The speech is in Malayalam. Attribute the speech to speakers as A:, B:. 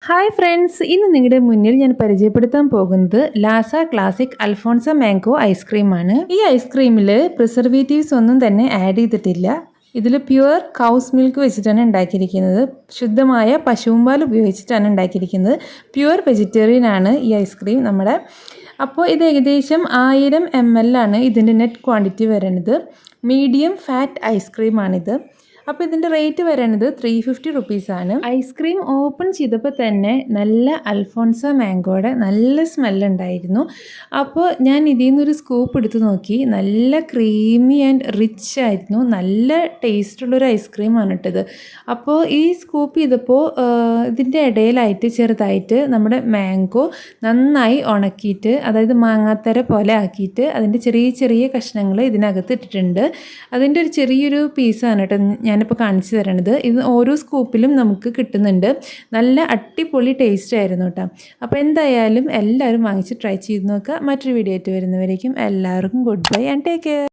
A: ഹായ് ഫ്രണ്ട്സ്, ഇന്ന് നിങ്ങളുടെ മുന്നിൽ ഞാൻ പരിചയപ്പെടുത്താൻ പോകുന്നത് ലാസ ക്ലാസിക് അൽഫോൺസ മാംഗോ ഐസ്ക്രീമാണ്. ഈ ഐസ്ക്രീമിൽ പ്രിസർവേറ്റീവ്സ് ഒന്നും തന്നെ ആഡ് ചെയ്തിട്ടില്ല. ഇതിൽ പ്യുവർ കൗസ് മിൽക്ക് വെച്ചിട്ടാണ് ഉണ്ടാക്കിയിരിക്കുന്നത്. ശുദ്ധമായ പശുമ്പാൽ ഉപയോഗിച്ചിട്ടാണ് ഉണ്ടാക്കിയിരിക്കുന്നത്. പ്യുവർ വെജിറ്റേറിയൻ ആണ് ഈ ഐസ്ക്രീം നമ്മുടെ. അപ്പോൾ ഇത് ഏകദേശം 1000 ml ആണ് ഇതിൻ്റെ നെറ്റ് ക്വാണ്ടിറ്റി വരുന്നത്. മീഡിയം ഫാറ്റ് ഐസ്ക്രീമാണിത്. അപ്പോൾ ഇതിൻ്റെ റേറ്റ് വരുന്നത് 350 റുപ്പീസാണ്. ഐസ്ക്രീം ഓപ്പൺ ചെയ്തപ്പോൾ തന്നെ നല്ല അൽഫോൺസ മാംഗോയുടെ നല്ല സ്മെല്ലുണ്ടായിരുന്നു. അപ്പോൾ ഞാൻ ഇതിൽ നിന്നൊരു സ്കൂപ്പ് എടുത്ത് നോക്കി. നല്ല ക്രീമി ആൻഡ് റിച്ച് ആയിരുന്നു. നല്ല ടേസ്റ്റുള്ളൊരു ഐസ്ക്രീമാണ് ഇട്ടത്. അപ്പോൾ ഈ സ്കൂപ്പ് ചെയ്തപ്പോൾ ഇതിൻ്റെ ഇടയിലായിട്ട് ചെറുതായിട്ട് നമ്മുടെ മാംഗോ നന്നായി ഉണക്കിയിട്ട്, അതായത് മാങ്ങാത്തര പോലെ ആക്കിയിട്ട് അതിൻ്റെ ചെറിയ ചെറിയ കഷ്ണങ്ങൾ ഇതിനകത്ത് ഇട്ടിട്ടുണ്ട്. അതിൻ്റെ ഒരു ചെറിയൊരു പീസാണ് കേട്ടോ ഞാനിപ്പോൾ കാണിച്ചു തരണത്. ഇത് ഓരോ സ്കൂപ്പിലും നമുക്ക് കിട്ടുന്നുണ്ട്. നല്ല അടിപൊളി ടേസ്റ്റ് ആയിരുന്നു കേട്ടോ. അപ്പോൾ എന്തായാലും എല്ലാവരും വാങ്ങിച്ച് ട്രൈ ചെയ്ത് നോക്കുക. മറ്റൊരു വീഡിയോ ആയിട്ട് വരുന്നവരേക്കും എല്ലാവർക്കും good bye and take care.